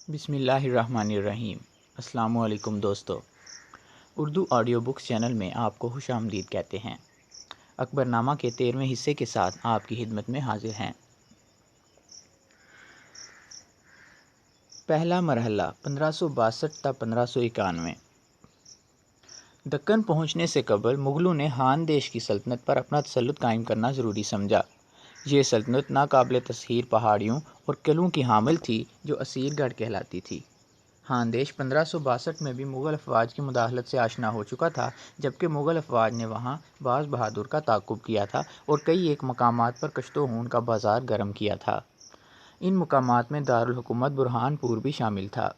بسم اللہ الرحمن الرحیم۔ السلام علیکم دوستو، اردو آڈیو بکس چینل میں آپ کو خوش آمدید کہتے ہیں۔ اکبر نامہ کے 13ویں حصے کے ساتھ آپ کی خدمت میں حاضر ہیں۔ پہلا مرحلہ 1562 تا 1591۔ دکن پہنچنے سے قبل مغلوں نے ہان دیش کی سلطنت پر اپنا تسلط قائم کرنا ضروری سمجھا۔ یہ سلطنت ناقابل تسخیر پہاڑیوں اور قلعوں کی حامل تھی جو اسیر گڑھ کہلاتی تھی۔ ہان دیش 1562 میں بھی مغل افواج کی مداخلت سے آشنا ہو چکا تھا، جبکہ مغل افواج نے وہاں باز بہادر کا تعاقب کیا تھا اور کئی ایک مقامات پر کشت و خون کا بازار گرم کیا تھا۔ ان مقامات میں دارالحکومت برہان پور بھی شامل تھا۔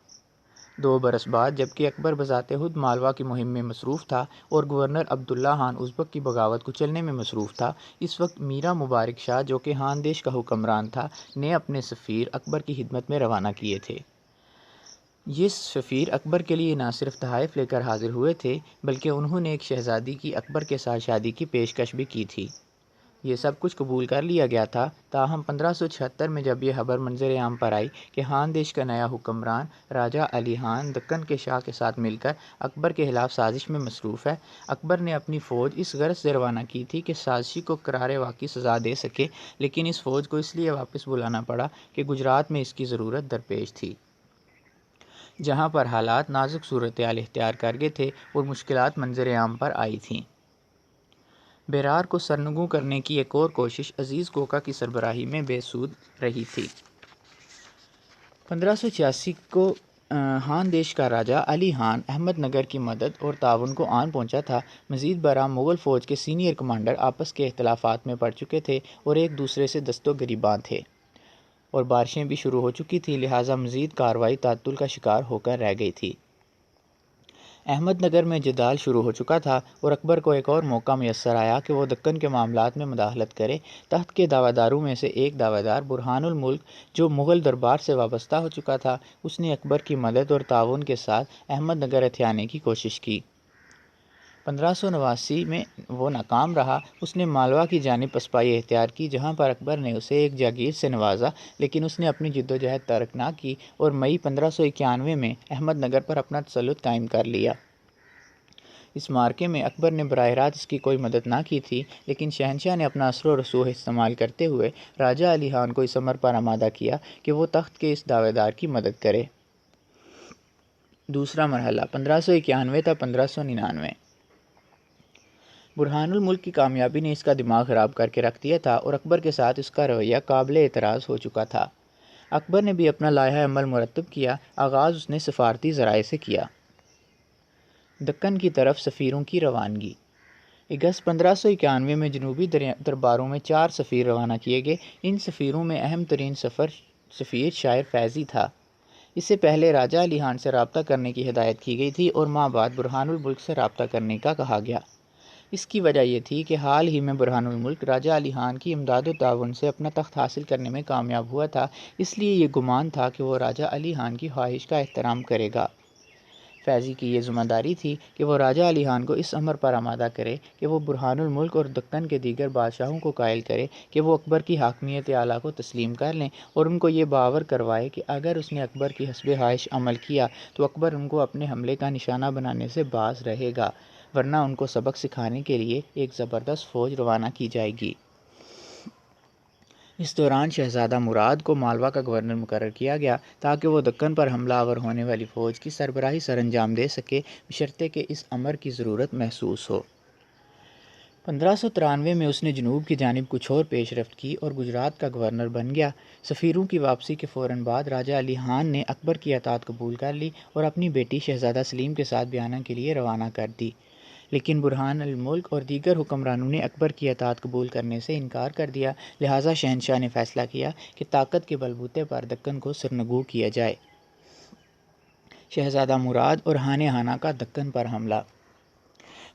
2 برس بعد جبکہ اکبر بذات خود مالوا کی مہم میں مصروف تھا اور گورنر عبداللہ خان ازبک کی بغاوت کو چلنے میں مصروف تھا، اس وقت میرا مبارک شاہ جو کہ ہان دیش کا حکمران تھا نے اپنے سفیر اکبر کی خدمت میں روانہ کیے تھے۔ یہ سفیر اکبر کے لیے نہ صرف تحائف لے کر حاضر ہوئے تھے بلکہ انہوں نے ایک شہزادی کی اکبر کے ساتھ شادی کی پیشکش بھی کی تھی۔ یہ سب کچھ قبول کر لیا گیا تھا، تاہم 1576 میں جب یہ خبر منظر عام پر آئی کہ ہان دیش کا نیا حکمران راجہ علی خان دکن کے شاہ کے ساتھ مل کر اکبر کے خلاف سازش میں مصروف ہے، اکبر نے اپنی فوج اس غرض سے روانہ کی تھی کہ سازشی کو کرارے واقعی سزا دے سکے، لیکن اس فوج کو اس لیے واپس بلانا پڑا کہ گجرات میں اس کی ضرورت درپیش تھی، جہاں پر حالات نازک صورتحال اختیار کر گئے تھے اور مشکلات منظر عام پر آئی تھیں۔ بیرار کو سرنگوں کرنے کی ایک اور کوشش عزیز کوکا کی سربراہی میں بے سود رہی تھی۔ 1586 کو ہان دیش کا راجہ علی خان احمد نگر کی مدد اور تعاون کو آن پہنچا تھا۔ مزید برآں مغل فوج کے سینئر کمانڈر آپس کے اختلافات میں پڑ چکے تھے اور ایک دوسرے سے دست و گریباں تھے، اور بارشیں بھی شروع ہو چکی تھی، لہٰذا مزید کارروائی تعطل کا شکار ہو کر رہ گئی تھی۔ احمد نگر میں جدال شروع ہو چکا تھا اور اکبر کو ایک اور موقع میسر آیا کہ وہ دکن کے معاملات میں مداخلت کرے۔ تخت کے دعویٰ داروں میں سے ایک دعویٰ دار برہان الملک جو مغل دربار سے وابستہ ہو چکا تھا، اس نے اکبر کی مدد اور تعاون کے ساتھ احمد نگر ہتھیانے کی کوشش کی۔ 1589 میں وہ ناکام رہا۔ اس نے مالوا کی جانب پسپائی اختیار کی، جہاں پر اکبر نے اسے ایک جاگیر سے نوازا، لیکن اس نے اپنی جدوجہد ترک نہ کی اور مئی 1591 میں احمد نگر پر اپنا تسلط قائم کر لیا۔ اس معرکے میں اکبر نے براہ راست اس کی کوئی مدد نہ کی تھی، لیکن شہنشاہ نے اپنا اثر و رسوخ استعمال کرتے ہوئے راجہ علی خان کو اس امر پر آمادہ کیا کہ وہ تخت کے اس دعوے دار کی مدد کرے۔ دوسرا مرحلہ 1591 تا 1599۔ برہان الملک کی کامیابی نے اس کا دماغ خراب کر کے رکھ دیا تھا اور اکبر کے ساتھ اس کا رویہ قابل اعتراض ہو چکا تھا۔ اکبر نے بھی اپنا لائحہ عمل مرتب کیا۔ آغاز اس نے سفارتی ذرائع سے کیا۔ دکن کی طرف سفیروں کی روانگی۔ اگست 1591 میں جنوبی درباروں میں 4 سفیر روانہ کیے گئے۔ ان سفیروں میں اہم ترین سفیر شاعر فیضی تھا۔ اس سے پہلے راجہ علی خان سے رابطہ کرنے کی ہدایت کی گئی تھی اور ماہ بعد برہان الملک سے رابطہ کرنے کا کہا گیا۔ اس کی وجہ یہ تھی کہ حال ہی میں برہان الملک راجہ علی خان کی امداد و تعاون سے اپنا تخت حاصل کرنے میں کامیاب ہوا تھا، اس لیے یہ گمان تھا کہ وہ راجہ علی خان کی خواہش کا احترام کرے گا۔ فیضی کی یہ ذمہ داری تھی کہ وہ راجہ علی خان کو اس امر پر آمادہ کرے کہ وہ برہان الملک اور دکن کے دیگر بادشاہوں کو قائل کرے کہ وہ اکبر کی حاکمیت اعلیٰ کو تسلیم کر لیں، اور ان کو یہ باور کروائے کہ اگر اس نے اکبر کی حسب خواہش عمل کیا تو اکبر ان کو اپنے حملے کا نشانہ بنانے سے باز رہے گا، ورنہ ان کو سبق سکھانے کے لیے ایک زبردست فوج روانہ کی جائے گی۔ اس دوران شہزادہ مراد کو مالوا کا گورنر مقرر کیا گیا تاکہ وہ دکن پر حملہ آور ہونے والی فوج کی سربراہی سر انجام دے سکے، بشرطے کہ اس امر کی ضرورت محسوس ہو۔ 1593 میں اس نے جنوب کی جانب کچھ اور پیش رفت کی اور گجرات کا گورنر بن گیا۔ سفیروں کی واپسی کے فوراً بعد راجہ علی خان نے اکبر کی اطاعت قبول کر لی اور اپنی بیٹی شہزادہ سلیم کے ساتھ بیانہ کے لیے روانہ کر دی، لیکن برہان الملک اور دیگر حکمرانوں نے اکبر کی اطاعت قبول کرنے سے انکار کر دیا، لہٰذا شہنشاہ نے فیصلہ کیا کہ طاقت کے بل بوتے پر دکن کو سرنگوں کیا جائے۔ شہزادہ مراد اور خانہ خانہ کا دکن پر حملہ۔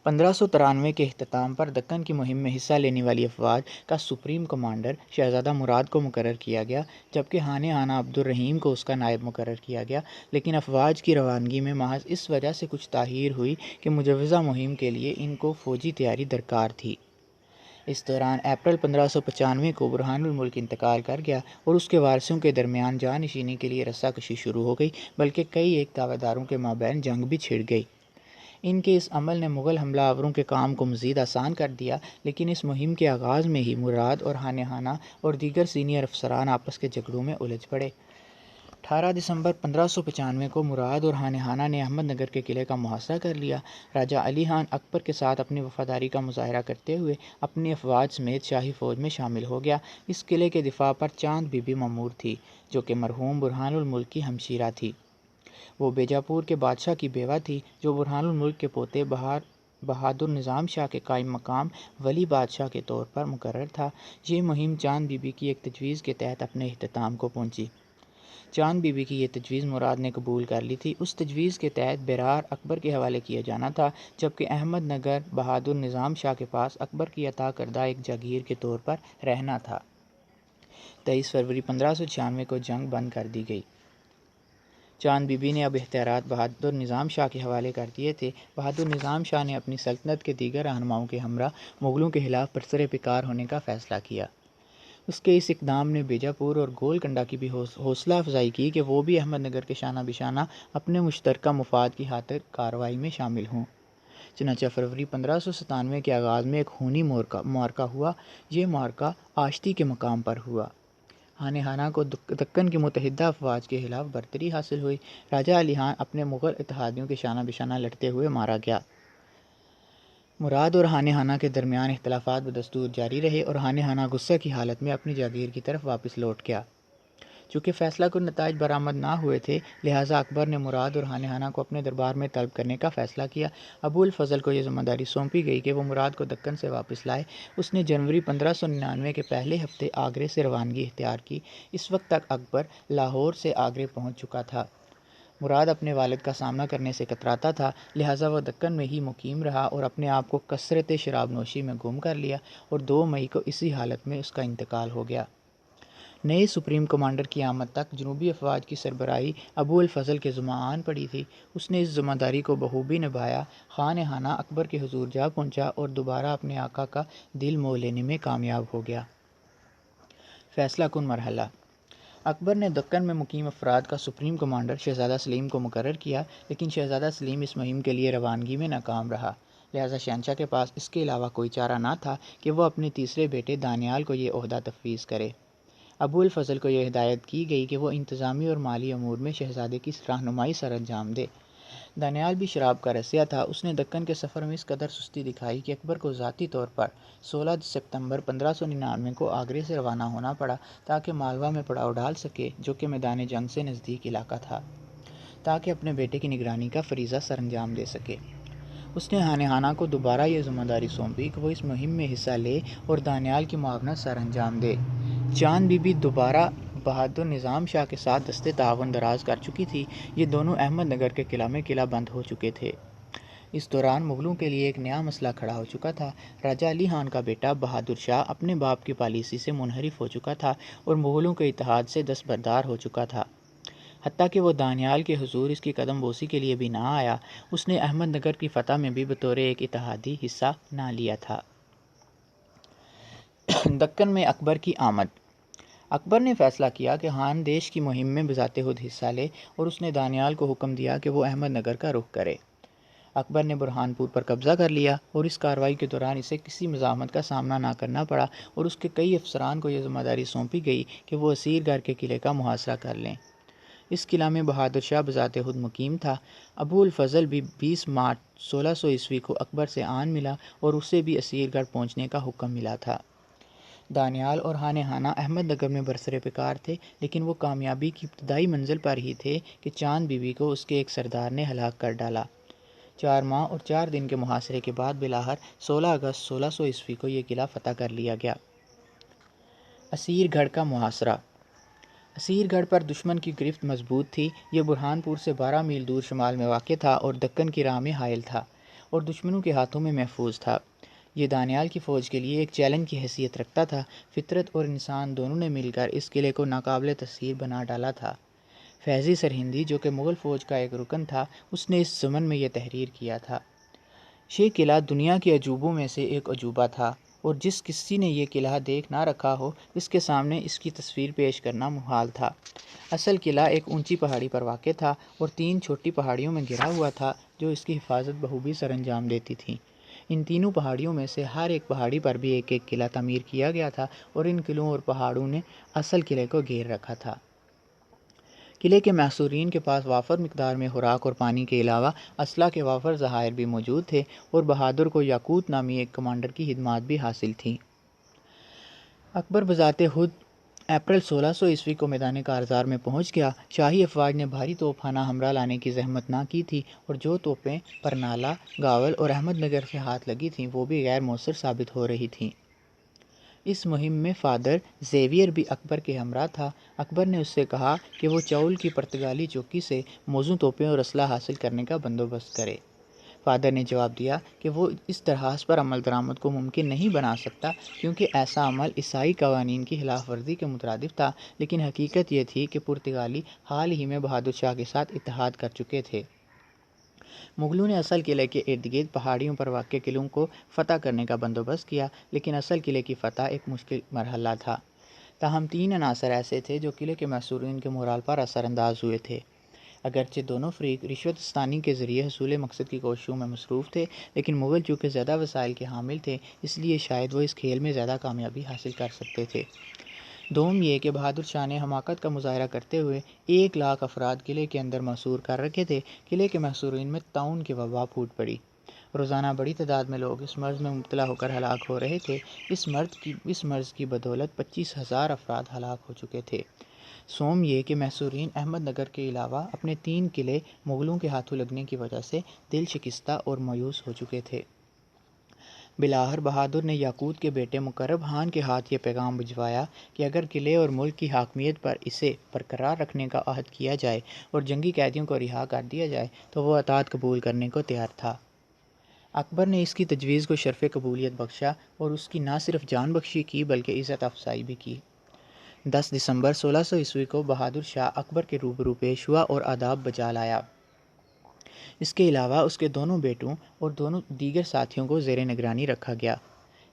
1593 کے اختتام پر دکن کی مہم میں حصہ لینے والی افواج کا سپریم کمانڈر شہزادہ مراد کو مقرر کیا گیا، جبکہ خانہ خانہ عبد الرحیم کو اس کا نائب مقرر کیا گیا، لیکن افواج کی روانگی میں محض اس وجہ سے کچھ تاخیر ہوئی کہ مجوزہ مہم کے لیے ان کو فوجی تیاری درکار تھی۔ اس دوران اپریل 1595 کو برہان الملک انتقال کر گیا اور اس کے وارثوں کے درمیان جانشینی کے لیے رسہ کشی شروع ہو گئی، بلکہ کئی ایک دعوے داروں کے مابین جنگ بھی چھڑ گئی۔ ان کے اس عمل نے مغل حملہ آوروں کے کام کو مزید آسان کر دیا، لیکن اس مہم کے آغاز میں ہی مراد اور ہانِ ہانہ اور دیگر سینئر افسران آپس کے جھگڑوں میں الجھ پڑے۔ 18 دسمبر 1595 کو مراد اور ہانِ ہانہ نے احمد نگر کے قلعے کا محاصرہ کر لیا۔ راجہ علی خان اکبر کے ساتھ اپنی وفاداری کا مظاہرہ کرتے ہوئے اپنی افواج سمیت شاہی فوج میں شامل ہو گیا۔ اس قلعے کے دفاع پر چاند بی بی مامور تھی، جو کہ مرحوم برہان الملک کی ہمشیرہ تھی۔ وہ بیجاپور کے بادشاہ کی بیوہ تھی، جو برہان الملک کے پوتے بہادر نظام شاہ کے قائم مقام ولی بادشاہ کے طور پر مقرر تھا۔ یہ مہم چاند بی بی کی ایک تجویز کے تحت اپنے اختتام کو پہنچی۔ چاند بی بی کی یہ تجویز مراد نے قبول کر لی تھی۔ اس تجویز کے تحت بیرار اکبر کے حوالے کیا جانا تھا، جبکہ احمد نگر بہادر نظام شاہ کے پاس اکبر کی عطا کردہ ایک جاگیر کے طور پر رہنا تھا۔ 23 فروری 1596 کو جنگ بند کر دی گئی۔ چاند بی بی نے اب اختیارات بہادر نظام شاہ کے حوالے کر دیے تھے۔ بہادر نظام شاہ نے اپنی سلطنت کے دیگر رہنماؤں کے ہمراہ مغلوں کے خلاف برسر پیکار ہونے کا فیصلہ کیا۔ اس کے اس اقدام نے بیجاپور اور گولکنڈہ کی بھی حوصلہ افزائی کی کہ وہ بھی احمد نگر کے شانہ بشانہ اپنے مشترکہ مفاد کی خاطر کارروائی میں شامل ہوں۔ چنانچہ فروری 1597 کے آغاز میں ایک خونی معرکہ ہوا۔ یہ معرکہ آشتی کے مقام پر ہوا۔ ہانِ ہانہ کو دکن کی متحدہ افواج کے خلاف برتری حاصل ہوئی۔ راجہ علی خان اپنے مغل اتحادیوں کے شانہ بشانہ لڑتے ہوئے مارا گیا۔ مراد اور ہانِ ہانہ کے درمیان اختلافات بدستور جاری رہے اور ہانِ ہانہ غصے کی حالت میں اپنی جاگیر کی طرف واپس لوٹ گیا۔ چونکہ فیصلہ کن نتائج برآمد نہ ہوئے تھے، لہٰذا اکبر نے مراد اور ہانِ ہانہ کو اپنے دربار میں طلب کرنے کا فیصلہ کیا۔ ابو الفضل کو یہ ذمہ داری سونپی گئی کہ وہ مراد کو دکن سے واپس لائے۔ اس نے جنوری 1599 کے پہلے ہفتے آگرے سے روانگی اختیار کی۔ اس وقت تک اکبر لاہور سے آگرے پہنچ چکا تھا۔ مراد اپنے والد کا سامنا کرنے سے کتراتا تھا، لہٰذا وہ دکن میں ہی مقیم رہا اور اپنے آپ کو کثرت شراب نوشی میں گم کر لیا، اور 2 مئی کو اسی حالت میں اس کا انتقال ہو گیا۔ نئے سپریم کمانڈر کی آمد تک جنوبی افواج کی سربراہی ابو الفضل کے ذمہ آن پڑی تھی۔ اس نے اس ذمہ داری کو بخوبی نبھایا۔ خانِ ہانہ اکبر کے حضور جا پہنچا اور دوبارہ اپنے آقا کا دل موہ لینے میں کامیاب ہو گیا۔ فیصلہ کن مرحلہ: اکبر نے دکن میں مقیم افراد کا سپریم کمانڈر شہزادہ سلیم کو مقرر کیا، لیکن شہزادہ سلیم اس مہم کے لیے روانگی میں ناکام رہا۔ لہٰذا شہنشاہ کے پاس اس کے علاوہ کوئی چارہ نہ تھا کہ وہ اپنے تیسرے بیٹے دانیال کو یہ عہدہ تفویض کرے۔ ابو الفضل کو یہ ہدایت کی گئی کہ وہ انتظامی اور مالی امور میں شہزادے کی رہنمائی سر انجام دے۔ دانیال بھی شراب کا رسیا تھا۔ اس نے دکن کے سفر میں اس قدر سستی دکھائی کہ اکبر کو ذاتی طور پر 16 ستمبر 1599 کو آگرے سے روانہ ہونا پڑا تاکہ مالوہ میں پڑاؤ ڈال سکے، جو کہ میدان جنگ سے نزدیک علاقہ تھا، تاکہ اپنے بیٹے کی نگرانی کا فریضہ سر انجام دے سکے۔ اس نے ہانِ ہانہ کو دوبارہ یہ ذمہ داری سونپی کہ وہ اس مہم میں حصہ لے اور دانیال کی معاونت سر انجام دے۔ چاند بی بی دوبارہ بہادر نظام شاہ کے ساتھ دست تعاون دراز کر چکی تھی۔ یہ دونوں احمد نگر کے قلعہ میں قلعہ بند ہو چکے تھے۔ اس دوران مغلوں کے لیے ایک نیا مسئلہ کھڑا ہو چکا تھا۔ راجہ علی خان کا بیٹا بہادر شاہ اپنے باپ کی پالیسی سے منحرف ہو چکا تھا اور مغلوں کے اتحاد سے دستبردار ہو چکا تھا، حتیٰ کہ وہ دانیال کے حضور اس کی قدم بوسی کے لیے بھی نہ آیا۔ اس نے احمد نگر کی فتح میں بھی بطور ایک اتحادی حصہ نہ لیا تھا۔ دکن میں اکبر کی آمد: اکبر نے فیصلہ کیا کہ خان دیش کی مہم میں بذات خود حصہ لے، اور اس نے دانیال کو حکم دیا کہ وہ احمد نگر کا رخ کرے۔ اکبر نے برہان پور پر قبضہ کر لیا اور اس کارروائی کے دوران اسے کسی مزاحمت کا سامنا نہ کرنا پڑا، اور اس کے کئی افسران کو یہ ذمہ داری سونپی گئی کہ وہ اسیر گڑھ کے قلعے کا محاصرہ کر لیں۔ اس قلعہ میں بہادر شاہ بذات خود مقیم تھا۔ ابو الفضل بھی 20 مارچ 1600 کو اکبر سے آن ملا اور اسے بھی اسیر گڑھ پہنچنے کا حکم ملا تھا۔ دانیال اور ہانِ ہانہ احمد نگر میں برسر پیکار تھے، لیکن وہ کامیابی کی ابتدائی منزل پر ہی تھے کہ چاند بی بی کو اس کے ایک سردار نے ہلاک کر ڈالا۔ 4 ماہ اور 4 دن کے محاصرے کے بعد بالآخر 16 اگست 1600 کو یہ قلعہ فتح کر لیا گیا۔ اسیر گڑھ کا محاصرہ: اسیر گڑھ پر دشمن کی گرفت مضبوط تھی۔ یہ برہان پور سے 12 میل دور شمال میں واقع تھا اور دکن کی راہ میں حائل تھا اور دشمنوں کے ہاتھوں میں محفوظ تھا۔ یہ دانیال کی فوج کے لیے ایک چیلنج کی حیثیت رکھتا تھا۔ فطرت اور انسان دونوں نے مل کر اس قلعے کو ناقابل تسخیر بنا ڈالا تھا۔ فیضی سرہندی، جو کہ مغل فوج کا ایک رکن تھا، اس نے اس ضمن میں یہ تحریر کیا تھا: یہ قلعہ دنیا کے عجوبوں میں سے ایک عجوبہ تھا۔ اور جس کسی نے یہ قلعہ دیکھ نہ رکھا ہو اس کے سامنے اس کی تصویر پیش کرنا محال تھا۔ اصل قلعہ ایک اونچی پہاڑی پر واقع تھا اور 3 چھوٹی پہاڑیوں میں گھرا ہوا تھا جو اس کی حفاظت بخوبی سر انجام دیتی تھیں۔ ان تینوں پہاڑیوں میں سے ہر ایک پہاڑی پر بھی ایک ایک قلعہ تعمیر کیا گیا تھا اور ان قلعوں اور پہاڑوں نے اصل قلعے کو گھیر رکھا تھا۔ قلعے کے محصورین کے پاس وافر مقدار میں خوراک اور پانی کے علاوہ اسلحہ کے وافر ذخائر بھی موجود تھے اور بہادر کو یاقوت نامی ایک کمانڈر کی خدمات بھی حاصل تھیں۔ اکبر بذات خود اپریل 1600 کو میدان کارزار میں پہنچ گیا۔ شاہی افواج نے بھاری توپ خانہ ہمراہ لانے کی زحمت نہ کی تھی اور جو توپیں پرنالہ، گاول اور احمد نگر سے ہاتھ لگی تھیں وہ بھی غیر مؤثر ثابت ہو رہی تھیں۔ اس مہم میں فادر زیویئر بھی اکبر کے ہمراہ تھا۔ اکبر نے اس سے کہا کہ وہ چاول کی پرتگالی چوکی سے موزوں توپیں اور اسلحہ حاصل کرنے کا بندوبست کرے۔ فادر نے جواب دیا کہ وہ اس درخواست پر عمل درآمد کو ممکن نہیں بنا سکتا کیونکہ ایسا عمل عیسائی قوانین کی خلاف ورزی کے مترادف تھا، لیکن حقیقت یہ تھی کہ پرتگالی حال ہی میں بہادر شاہ کے ساتھ اتحاد کر چکے تھے۔ مغلوں نے اصل قلعے کے ارد گرد پہاڑیوں پر واقع قلعوں کو فتح کرنے کا بندوبست کیا، لیکن اصل قلعے کی فتح ایک مشکل مرحلہ تھا۔ تاہم 3 عناصر ایسے تھے جو قلعے کے محصورین کے مورال پر اثر انداز ہوئے تھے۔ اگرچہ دونوں فریق رشوت ستانی کے ذریعے حصول مقصد کی کوششوں میں مصروف تھے، لیکن مغل چونکہ زیادہ وسائل کے حامل تھے اس لیے شاید وہ اس کھیل میں زیادہ کامیابی حاصل کر سکتے تھے۔ دوم یہ کہ بہادر شاہ نے حماقت کا مظاہرہ کرتے ہوئے 1,00,000 افراد قلعے کے اندر محصور کر رکھے تھے۔ قلعے کے محصورین میں طاعون کی وبا پھوٹ پڑی۔ روزانہ بڑی تعداد میں لوگ اس مرض میں مبتلا ہو کر ہلاک ہو رہے تھے۔ اس مرض کی بدولت 25,000 افراد ہلاک ہو چکے تھے۔ سوم یہ کہ محصورین احمد نگر کے علاوہ اپنے 3 قلعے مغلوں کے ہاتھوں لگنے کی وجہ سے دل شکستہ اور مایوس ہو چکے تھے۔ بالآخر بہادر نے یاقوت کے بیٹے مقرب خان کے ہاتھ یہ پیغام بھجوایا کہ اگر قلعے اور ملک کی حاکمیت پر اسے برقرار رکھنے کا عہد کیا جائے اور جنگی قیدیوں کو رہا کر دیا جائے تو وہ اطاعت قبول کرنے کو تیار تھا۔ اکبر نے اس کی تجویز کو شرف قبولیت بخشا اور اس کی نہ صرف جان بخشی کی بلکہ عزت افزائی بھی کی۔ 10 دسمبر 1600 کو بہادر شاہ اکبر کے روبرو پیش ہوا اور آداب بجا لایا۔ اس کے علاوہ اس کے دونوں بیٹوں اور دونوں دیگر ساتھیوں کو زیر نگرانی رکھا گیا۔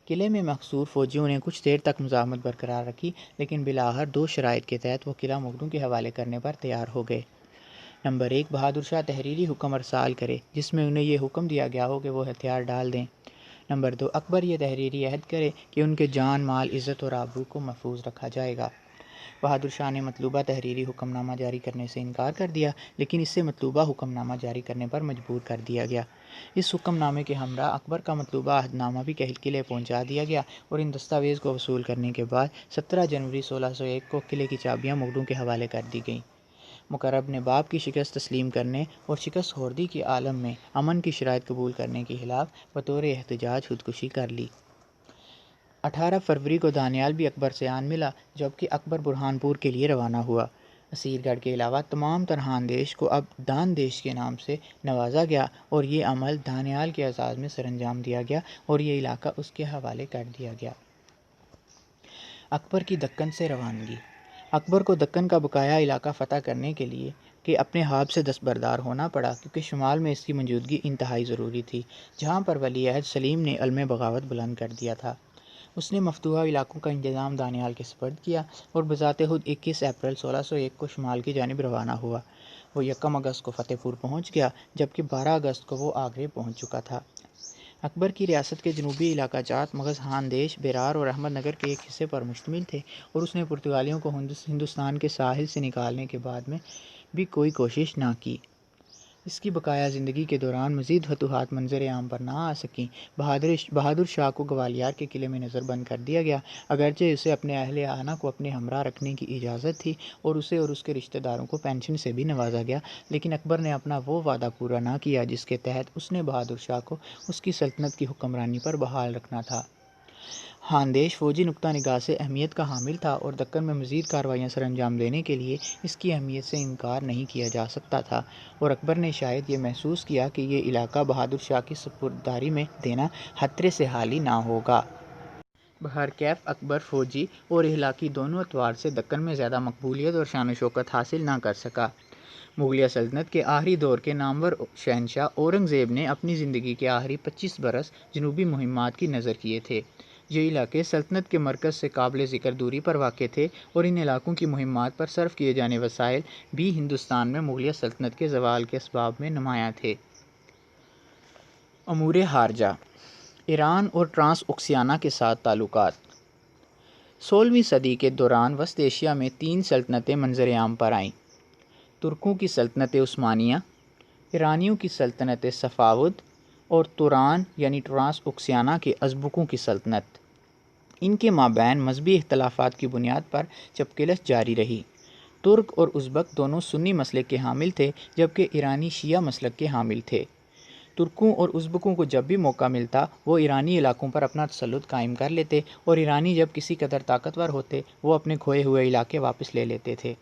قلعے میں محصور فوجیوں نے کچھ دیر تک مزاحمت برقرار رکھی، لیکن بالآخر 2 شرائط کے تحت وہ قلعہ مغلوں کے حوالے کرنے پر تیار ہو گئے۔ نمبر 1، بہادر شاہ تحریری حکم ارسال کرے جس میں انہیں یہ حکم دیا گیا ہو کہ وہ ہتھیار ڈال دیں۔ نمبر 2، اکبر یہ تحریری عہد کرے کہ ان کے جان، مال، عزت اور آبرو کو محفوظ رکھا جائے گا۔ بہادر شاہ نے مطلوبہ تحریری حکم نامہ جاری کرنے سے انکار کر دیا، لیکن اسے مطلوبہ حکم نامہ جاری کرنے پر مجبور کر دیا گیا۔ اس حکم نامے کے ہمراہ اکبر کا مطلوبہ عہد نامہ بھی قلعے پہنچا دیا گیا اور ان دستاویز کو وصول کرنے کے بعد 17 جنوری 1601 کو قلعے کی چابیاں مغلوں کے حوالے کر دی گئیں۔ مقرب نے باپ کی شکست تسلیم کرنے اور شکست خوردی کے عالم میں امن کی شرائط قبول کرنے کے خلاف بطور احتجاج خودکشی کر لی۔ 18 فروری کو دانیال بھی اکبر سے آن ملا، جبکہ اکبر برہان پور کے لیے روانہ ہوا۔ اسیر گڑھ کے علاوہ تمام تر خاندیش کو اب دان دیش کے نام سے نوازا گیا اور یہ عمل دانیال کے اعزاز میں سر انجام دیا گیا اور یہ علاقہ اس کے حوالے کر دیا گیا۔ اکبر کی دکن سے روانگی۔ اکبر کو دکن کا بقایا علاقہ فتح کرنے کے لیے کہ اپنے خواب سے دستبردار ہونا پڑا کیونکہ شمال میں اس کی موجودگی انتہائی ضروری تھی، جہاں پر ولی عہد سلیم نے علم بغاوت بلند کر دیا تھا۔ اس نے مفتوحہ علاقوں کا انتظام دانیال کے سپرد کیا اور بذات خود 21 اپریل 1601 کو شمال کی جانب روانہ ہوا۔ وہ 1 اگست کو فتح پور پہنچ گیا، جبکہ 12 اگست کو وہ آگرے پہنچ چکا تھا۔ اکبر کی ریاست کے جنوبی علاقہ جات مغز خاندیش، بیرار اور احمد نگر کے ایک حصے پر مشتمل تھے اور اس نے پرتگالیوں کو ہندوستان کے ساحل سے نکالنے کے بعد میں بھی کوئی کوشش نہ کی۔ اس کی بقایا زندگی کے دوران مزید فتوحات منظر عام پر نہ آ سکیں۔ بہادر شاہ کو گوالیار کے قلعے میں نظر بند کر دیا گیا، اگرچہ اسے اپنے اہل خانہ کو اپنے ہمراہ رکھنے کی اجازت تھی اور اسے اور اس کے رشتہ داروں کو پینشن سے بھی نوازا گیا، لیکن اکبر نے اپنا وہ وعدہ پورا نہ کیا جس کے تحت اس نے بہادر شاہ کو اس کی سلطنت کی حکمرانی پر بحال رکھنا تھا۔ خاندیش فوجی نقطہ نگاہ سے اہمیت کا حامل تھا اور دکن میں مزید کارروائیاں سر انجام دینے کے لیے اس کی اہمیت سے انکار نہیں کیا جا سکتا تھا، اور اکبر نے شاید یہ محسوس کیا کہ یہ علاقہ بہادر شاہ کی سپرداری میں دینا خطرے سے خالی نہ ہوگا۔ بہرکیف اکبر فوجی اور اخلاقی دونوں اعتبار سے دکن میں زیادہ مقبولیت اور شان و شوکت حاصل نہ کر سکا۔ مغلیہ سلطنت کے آخری دور کے نامور شہنشاہ اورنگ زیب نے اپنی زندگی کے آخری 25 برس جنوبی مہمات کی نظر کیے تھے۔ یہ علاقے سلطنت کے مرکز سے قابل ذکر دوری پر واقع تھے اور ان علاقوں کی مہمات پر صرف کیے جانے وسائل بھی ہندوستان میں مغلیہ سلطنت کے زوال کے اسباب میں نمایاں تھے۔ امور خارجہ۔ ایران اور ٹرانس اوکسیانا کے ساتھ تعلقات۔ 16ویں صدی کے دوران وسط ایشیا میں 3 سلطنتیں منظر عام پر آئیں: ترکوں کی سلطنت عثمانیہ، ایرانیوں کی سلطنت صفاود اور توران یعنی ٹرانس اوکسیانا کے ازبکوں کی سلطنت۔ ان کے مابین مذہبی اختلافات کی بنیاد پر چپکلش جاری رہی۔ ترک اور ازبک دونوں سنی مسلک کے حامل تھے جبکہ ایرانی شیعہ مسلک کے حامل تھے۔ ترکوں اور ازبکوں کو جب بھی موقع ملتا وہ ایرانی علاقوں پر اپنا تسلط قائم کر لیتے اور ایرانی جب کسی قدر طاقتور ہوتے وہ اپنے کھوئے ہوئے علاقے واپس لے لیتے تھے۔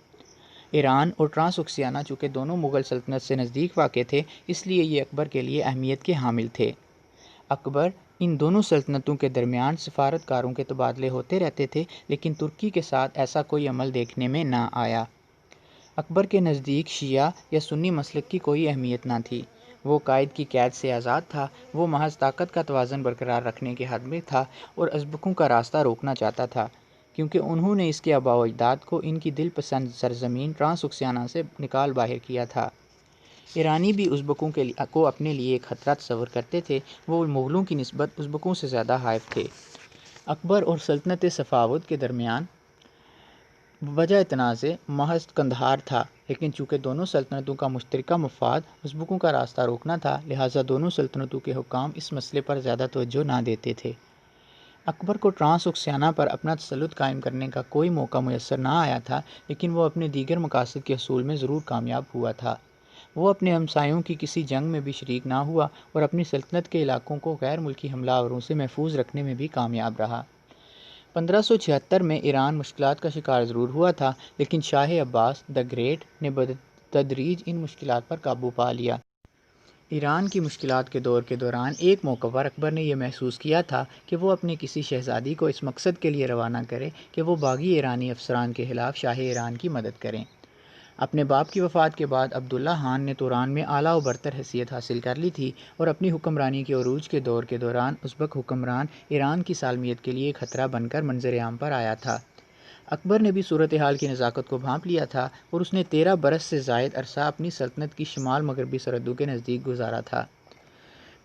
ایران اور ٹرانس اوکسیانا چونکہ دونوں مغل سلطنت سے نزدیک واقع تھے اس لیے یہ اکبر کے لیے اہمیت کے حامل تھے۔ اکبر ان دونوں سلطنتوں کے درمیان سفارتکاروں کے تبادلے ہوتے رہتے تھے لیکن ترکی کے ساتھ ایسا کوئی عمل دیکھنے میں نہ آیا۔ اکبر کے نزدیک شیعہ یا سنی مسلک کی کوئی اہمیت نہ تھی، وہ قائد کی قید سے آزاد تھا، وہ محض طاقت کا توازن برقرار رکھنے کے حد میں تھا اور ازبکوں کا راستہ روکنا چاہتا تھا کیونکہ انہوں نے اس کے آباء و اجداد کو ان کی دل پسند سرزمین ٹرانس اوکسیانا سے نکال باہر کیا تھا۔ ایرانی بھی ازبکوں کو اپنے لیے ایک خطرہ تصور کرتے تھے، وہ مغلوں کی نسبت ازبکوں سے زیادہ حائف تھے۔ اکبر اور سلطنت صفاود کے درمیان وجہ تنازع محض قندھار تھا، لیکن چونکہ دونوں سلطنتوں کا مشترکہ مفاد ازبکوں کا راستہ روکنا تھا لہٰذا دونوں سلطنتوں کے حکام اس مسئلے پر زیادہ توجہ نہ دیتے تھے۔ اکبر کو ٹرانس اوکسیانا پر اپنا تسلط قائم کرنے کا کوئی موقع میسر نہ آیا تھا لیکن وہ اپنے دیگر مقاصد کے حصول میں ضرور کامیاب ہوا تھا۔ وہ اپنے ہمسایوں کی کسی جنگ میں بھی شریک نہ ہوا اور اپنی سلطنت کے علاقوں کو غیر ملکی حملہ آوروں سے محفوظ رکھنے میں بھی کامیاب رہا۔ 1576 میں ایران مشکلات کا شکار ضرور ہوا تھا لیکن شاہ عباس دی گریٹ نے بتدریج ان مشکلات پر قابو پا لیا۔ ایران کی مشکلات کے دور کے دوران ایک موقع پر اکبر نے یہ محسوس کیا تھا کہ وہ اپنی کسی شہزادی کو اس مقصد کے لیے روانہ کرے کہ وہ باغی ایرانی افسران کے خلاف شاہ ایران کی مدد کریں۔ اپنے باپ کی وفات کے بعد عبداللہ خان نے توران میں اعلیٰ و برتر حیثیت حاصل کر لی تھی اور اپنی حکمرانی کے عروج کے دور کے دوران ازبک حکمران ایران کی سالمیت کے لیے خطرہ بن کر منظر عام پر آیا تھا۔ اکبر نے بھی صورتحال کی نزاکت کو بھانپ لیا تھا اور اس نے 13 برس سے زائد عرصہ اپنی سلطنت کی شمال مغربی سرحدوں کے نزدیک گزارا تھا۔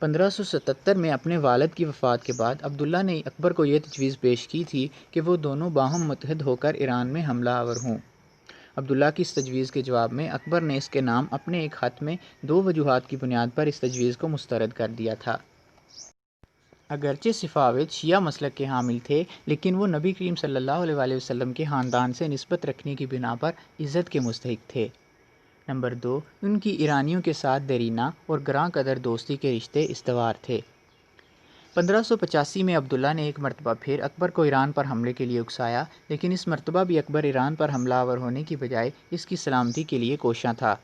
1577 میں اپنے والد کی وفات کے بعد عبداللہ نے اکبر کو یہ تجویز پیش کی تھی کہ وہ دونوں باہم متحد ہو کر ایران میں حملہ آور ہوں۔ عبداللہ کی اس تجویز کے جواب میں اکبر نے اس کے نام اپنے ایک خط میں 2 وجوہات کی بنیاد پر اس تجویز کو مسترد کر دیا تھا۔ اگرچہ صفاوت شیعہ مسلک کے حامل تھے لیکن وہ نبی کریم صلی اللہ علیہ وسلم کے خاندان سے نسبت رکھنے کی بنا پر عزت کے مستحق تھے۔ نمبر 2، ان کی ایرانیوں کے ساتھ دیرینہ اور گراں قدر دوستی کے رشتے استوار تھے۔ 1585 میں عبداللہ نے ایک مرتبہ پھر اکبر کو ایران پر حملے کے لیے اکسایا لیکن اس مرتبہ بھی اکبر ایران پر حملہ آور ہونے کی بجائے اس کی سلامتی کے لیے کوشاں تھا۔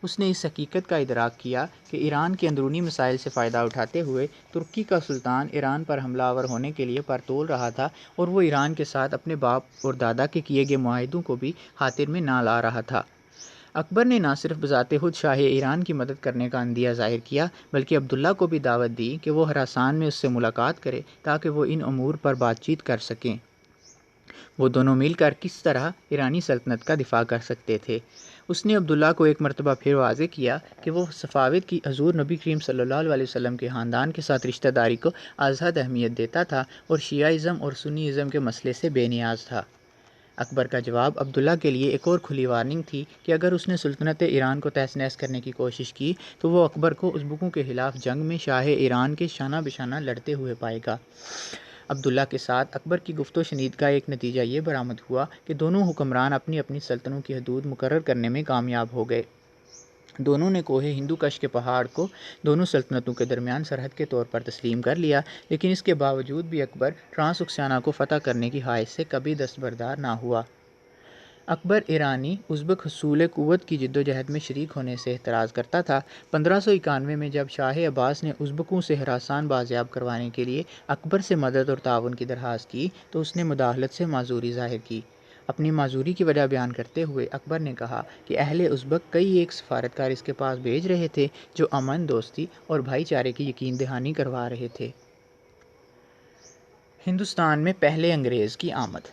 اس نے اس حقیقت کا ادراک کیا کہ ایران کے اندرونی مسائل سے فائدہ اٹھاتے ہوئے ترکی کا سلطان ایران پر حملہ آور ہونے کے لیے پرتول رہا تھا اور وہ ایران کے ساتھ اپنے باپ اور دادا کے کیے گئے معاہدوں کو بھی خاطر میں نہ لا رہا تھا۔ اکبر نے نہ صرف بذات خود شاہ ایران کی مدد کرنے کا عندیہ ظاہر کیا بلکہ عبداللہ کو بھی دعوت دی کہ وہ خراسان میں اس سے ملاقات کرے تاکہ وہ ان امور پر بات چیت کر سکیں۔ وہ دونوں مل کر کس طرح ایرانی سلطنت کا دفاع کر سکتے تھے۔ اس نے عبداللہ کو ایک مرتبہ پھر واضح کیا کہ وہ صفاوت کی حضور نبی کریم صلی اللہ علیہ وسلم کے خاندان کے ساتھ رشتہ داری کو ازحد اہمیت دیتا تھا اور شیعہ اور سنی ازم کے مسئلے سے بے نیاز تھا۔ اکبر کا جواب عبداللہ کے لیے ایک اور کھلی وارننگ تھی کہ اگر اس نے سلطنت ایران کو تہس نہس کرنے کی کوشش کی تو وہ اکبر کو ازبکوں کے خلاف جنگ میں شاہ ایران کے شانہ بشانہ لڑتے ہوئے پائے گا۔ عبداللہ کے ساتھ اکبر کی گفت و شنید کا ایک نتیجہ یہ برآمد ہوا کہ دونوں حکمران اپنی اپنی سلطنتوں کی حدود مقرر کرنے میں کامیاب ہو گئے۔ دونوں نے کوہ ہندو کش کے پہاڑ کو دونوں سلطنتوں کے درمیان سرحد کے طور پر تسلیم کر لیا لیکن اس کے باوجود بھی اکبر ٹرانس اوکسیانا کو فتح کرنے کی خواہش سے کبھی دستبردار نہ ہوا۔ اکبر ایرانی ازبک حصول قوت کی جدوجہد میں شریک ہونے سے اعتراض کرتا تھا۔ 1591 میں جب شاہ عباس نے ازبکوں سے خراسان بازیاب کروانے کے لیے اکبر سے مدد اور تعاون کی درخواست کی تو اس نے مداخلت سے معذوری ظاہر کی۔ اپنی معذوری کی وجہ بیان کرتے ہوئے اکبر نے کہا کہ اہل ازبک کئی ایک سفارتکار اس کے پاس بھیج رہے تھے جو امن، دوستی اور بھائی چارے کی یقین دہانی کروا رہے تھے۔ ہندوستان میں پہلے انگریز کی آمد۔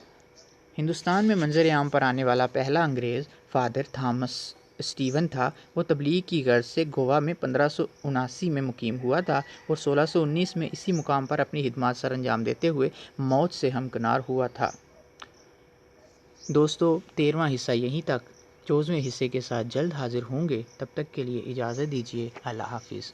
ہندوستان میں منظر عام پر آنے والا پہلا انگریز فادر تھامس اسٹیون تھا۔ وہ تبلیغ کی غرض سے گوا میں 1579 میں مقیم ہوا تھا اور 1619 میں اسی مقام پر اپنی خدمات سر انجام دیتے ہوئے موت سے ہمکنار ہوا تھا۔ دوستو، 13واں حصہ یہیں تک۔ 14ویں حصے کے ساتھ جلد حاضر ہوں گے، تب تک کے لیے اجازت دیجیے۔ اللہ حافظ۔